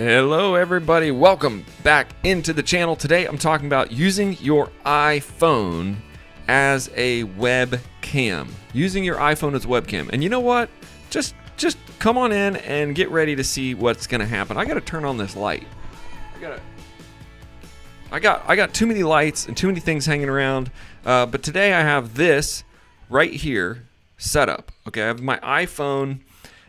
Hello everybody, welcome back into the channel. Today I'm talking about using your iPhone as a webcam. Using your iPhone as a webcam. And you know what? Just come on in and get ready to see what's gonna happen. I gotta turn on this light. I got too many lights and too many things hanging around. But today I have this right here set up. Okay, I have my iPhone.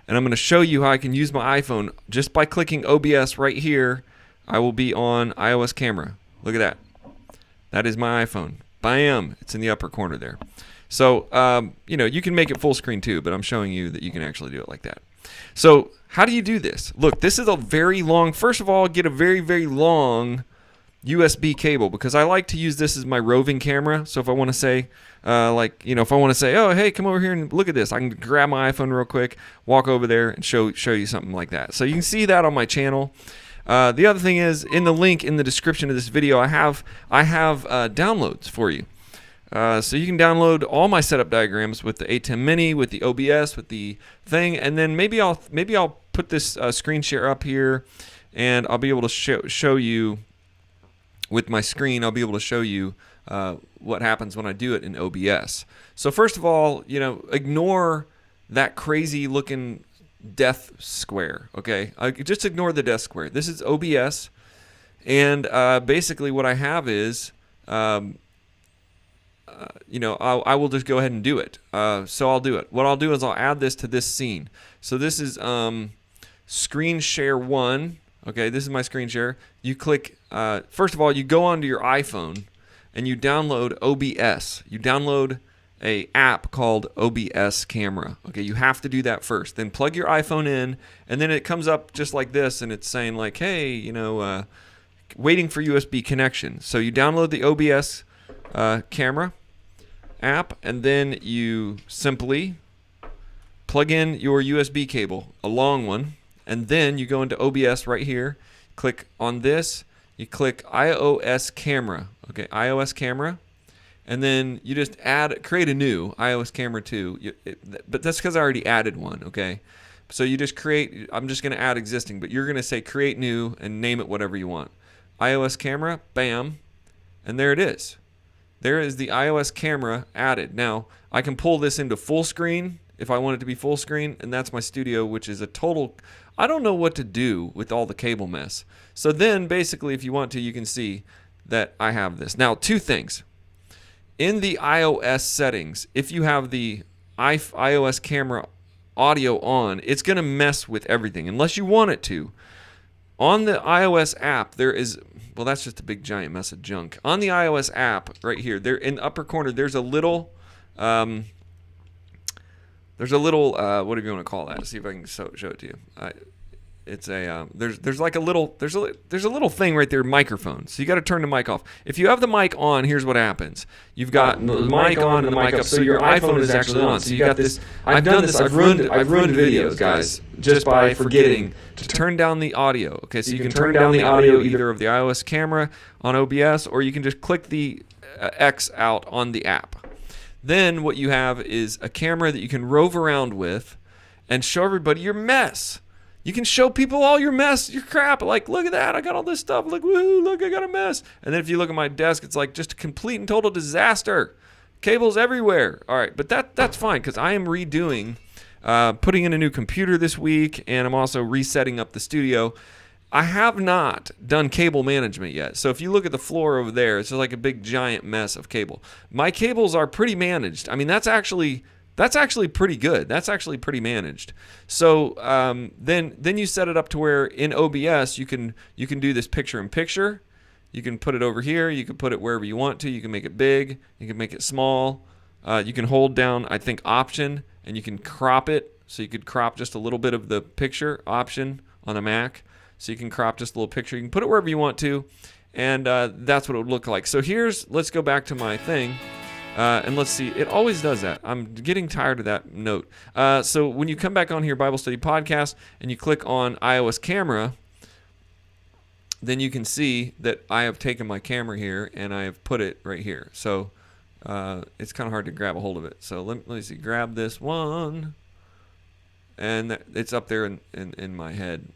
And I'm going to show you how I can use my iPhone just by clicking OBS right here. I will be on iOS camera. Look at that. That is my iPhone. Bam! It's in the upper corner there. So, you can make it full screen too, but I'm showing you that you can actually do it like that. So, how do you do this? Look, this is a very long, first of all, get a very, very long USB cable because I like to use this as my roving camera. So if I want to say, if I want to say, oh, hey, come over here and look at this, I can grab my iPhone real quick, walk over there and show you something like that. So you can see that on my channel. The other thing is, in the link in the description of this video, I have downloads for you. So you can download all my setup diagrams with the A10 Mini, with the OBS, with the thing, and then maybe I'll put this screen share up here, and I'll be able to show you. With my screen, I'll be able to show you what happens when I do it in OBS. So first of all, ignore that crazy looking death square, okay? Just ignore the death square. This is OBS, and basically what I have is, I will just go ahead and do it. So I'll do it. What I'll do is I'll add this to this scene. So this is screen share 1. Okay, this is my screen share. You click, first of all, you go onto your iPhone and you download OBS. You download a app called OBS Camera. Okay, you have to do that first. Then plug your iPhone in, and then it comes up just like this, and it's saying like, hey, waiting for USB connection. So you download the OBS Camera app, and then you simply plug in your USB cable, a long one. And then you go into OBS right here, click on this, you click iOS camera, okay, iOS camera, and then you just create a new iOS camera 2, but that's because I already added one, okay? So you just create, I'm just going to add existing, but you're going to say create new and name it whatever you want. iOS camera, bam, and there it is. There is the iOS camera added. Now, I can pull this into full screen if I want it to be full screen, and that's my studio, which is a total, I don't know what to do with all the cable mess. So then basically if you want to, you can see that I have this. Now, two things. In the iOS settings, if you have the iOS camera audio on, it's going to mess with everything unless you want it to. On the iOS app, there is, well, that's just a big giant mess of junk. On the iOS app right here, there in the upper corner, there's a little what do you want to call that? Let's see if I can show it to you. It's a there's a little thing right there, microphone. So you got to turn the mic off. If you have the mic on, here's what happens. You've got the mic on and the mic up, so your iPhone is actually on. So you got this. I've done this. I've ruined videos, guys, just by forgetting to turn down the audio. Okay, so you can turn down the audio either of the iOS camera on OBS, or you can just click the X out on the app. Then what you have is a camera that you can rove around with and show everybody your mess. You can show people all your mess, your crap. Like, look at that. I got all this stuff. Like, woohoo, look, I got a mess. And then if you look at my desk, it's like just a complete and total disaster. Cables everywhere. All right, but that's fine because I am redoing, putting in a new computer this week, and I'm also resetting up the studio. I have not done cable management yet. So if you look at the floor over there, it's just like a big giant mess of cable. My cables are pretty managed. I mean, that's actually pretty good. That's actually pretty managed. So then you set it up to where in OBS you can do this picture in picture. You can put it over here. You can put it wherever you want to. You can make it big. You can make it small. You can hold down, I think, Option, and you can crop it. So you could crop just a little bit of the picture, Option on a Mac. So you can crop just a little picture. You can put it wherever you want to, and that's what it would look like. So let's go back to my thing, and let's see. It always does that. I'm getting tired of that note. So when you come back on here, Bible Study Podcast, and you click on iOS Camera, then you can see that I have taken my camera here, and I have put it right here. So it's kind of hard to grab a hold of it. So let me see. Grab this one, and it's up there in my head.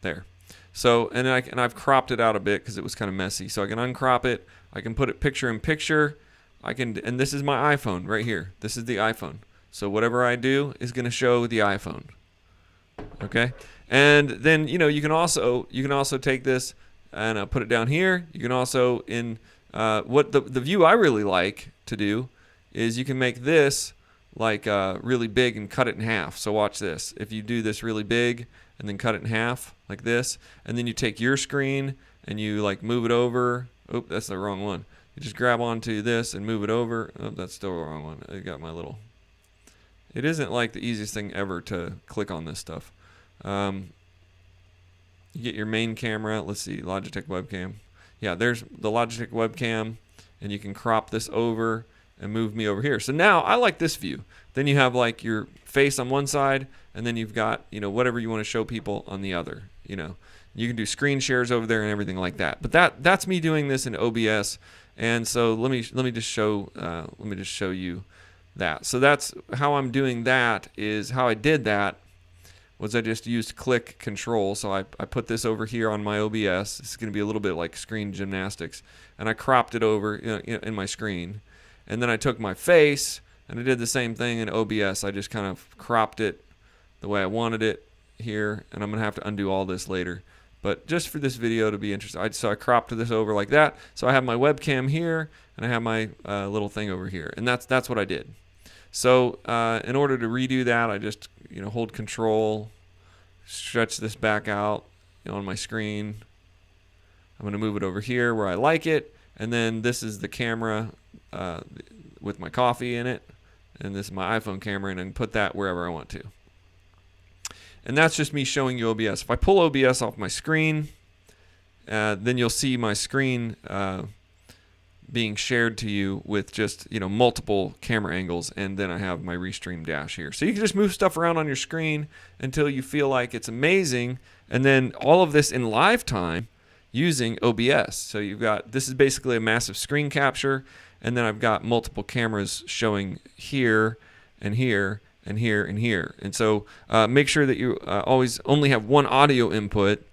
There. So, and I've cropped it out a bit because it was kind of messy. So I can uncrop it. I can put it picture in picture. And this is my iPhone right here. This is the iPhone. So whatever I do is going to show the iPhone. Okay. And then, you can also take this and put it down here. You can also what the view I really like to do is you can make this like really big and cut it in half. So watch this. If you do this really big and then cut it in half like this, and then you take your screen and you like move it over. Oh, that's the wrong one. You just grab onto this and move it over. Oh, that's still the wrong one. I got my little. It isn't like the easiest thing ever to click on this stuff. You get your main camera. Let's see, Logitech webcam. Yeah, there's the Logitech webcam, and you can crop this over and move me over here. So now I like this view. Then you have like your face on one side, and then you've got whatever you want to show people on the other. You can do screen shares over there and everything like that. But that's me doing this in OBS, and so let me just show you that. So that's how I'm doing that. Is how I did that was I just used click control. So I put this over here on my OBS. It's going to be a little bit like screen gymnastics, and I cropped it over in my screen. And then I took my face and I did the same thing in OBS. I just kind of cropped it the way I wanted it here, and I'm going to have to undo all this later. But just for this video to be interesting, so I cropped this over like that. So I have my webcam here, and I have my little thing over here, and that's what I did. So in order to redo that, I just hold Control, stretch this back out on my screen. I'm going to move it over here where I like it, and then this is the camera with my coffee in it, and this is my iPhone camera, and I can put that wherever I want to. And that's just me showing you OBS. If I pull OBS off my screen, then you'll see my screen being shared to you with just multiple camera angles, and then I have my restream dash here. So you can just move stuff around on your screen until you feel like it's amazing, and then all of this in live time using OBS. So this is basically a massive screen capture, and then I've got multiple cameras showing here and here and here and here. And so make sure that you always only have one audio input,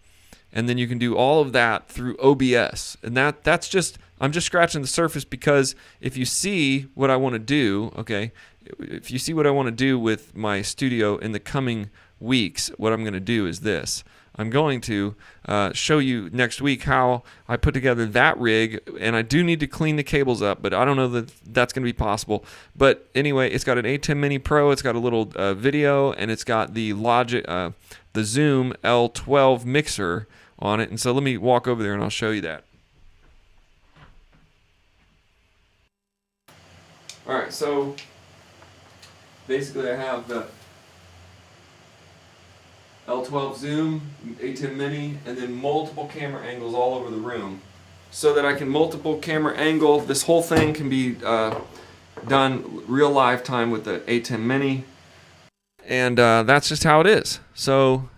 and then you can do all of that through OBS. And that's just, I'm just scratching the surface, because if you see what I want to do, okay, if you see what I want to do with my studio in the coming weeks, what I'm going to do is this. I'm going to show you next week how I put together that rig, and I do need to clean the cables up, but I don't know that that's going to be possible. But anyway, it's got an A10 Mini Pro, it's got a little video, and it's got the the Zoom L12 mixer on it. And so let me walk over there and I'll show you that. All right, so basically I have the L12 Zoom, A10 Mini, and then multiple camera angles all over the room, so that I can multiple camera angle. This whole thing can be done real live time with the A10 Mini, and that's just how it is. So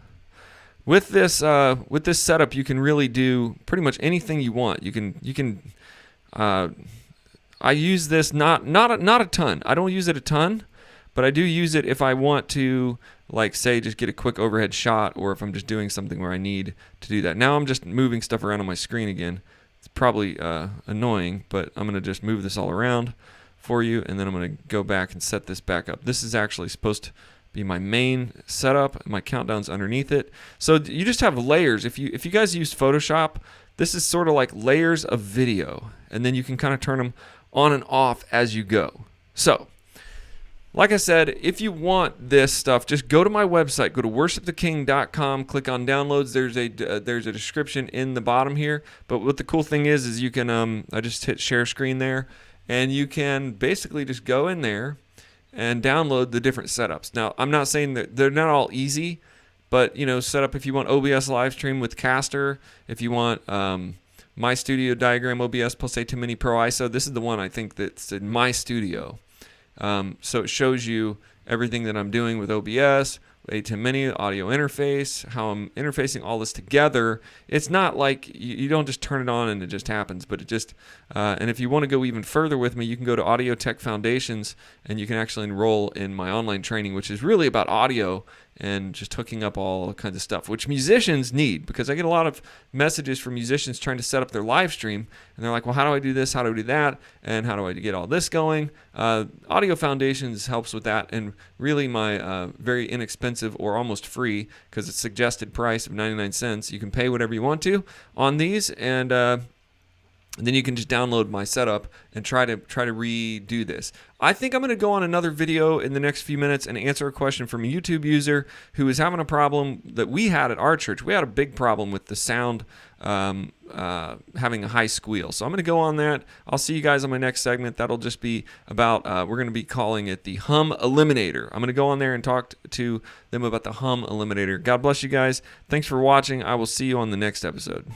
with this setup, you can really do pretty much anything you want. You can. I use this not a ton. I don't use it a ton, but I do use it if I want to, like, say, just get a quick overhead shot, or if I'm just doing something where I need to do that. Now I'm just moving stuff around on my screen again. It's probably annoying, but I'm going to just move this all around for you, and then I'm going to go back and set this back up. This is actually supposed to be my main setup. My countdown's underneath it. So you just have layers. If you guys use Photoshop, this is sort of like layers of video, and then you can kind of turn them on and off as you go. So like I said, if you want this stuff, just go to my website. Go to worshiptheking.com. Click on downloads. There's a description in the bottom here. But what the cool thing is you can I just hit share screen there, and you can basically just go in there and download the different setups. Now, I'm not saying that they're not all easy, but set up if you want OBS live stream with Caster, if you want My Studio Diagram OBS plus A10 Mini Pro ISO. This is the one I think that's in My Studio. So it shows you everything that I'm doing with OBS, A10 Mini, audio interface, how I'm interfacing all this together. It's not like you don't just turn it on and it just happens, but it just, and if you want to go even further with me, you can go to Audio Tech Foundations, and you can actually enroll in my online training, which is really about audio and just hooking up all kinds of stuff, which musicians need, because I get a lot of messages from musicians trying to set up their live stream, and they're like, well, how do I do this? How do I do that? And how do I get all this going? Audio Foundations helps with that, and really my very inexpensive or almost free, because it's suggested price of 99 cents. You can pay whatever you want to on these, and then you can just download my setup and try to redo this. I think I'm going to go on another video in the next few minutes and answer a question from a YouTube user who is having a problem that we had at our church. We had a big problem with the sound having a high squeal. So I'm going to go on that. I'll see you guys on my next segment. That'll just be about, we're going to be calling it the Hum Eliminator. I'm going to go on there and talk to them about the Hum Eliminator. God bless you guys. Thanks for watching. I will see you on the next episode.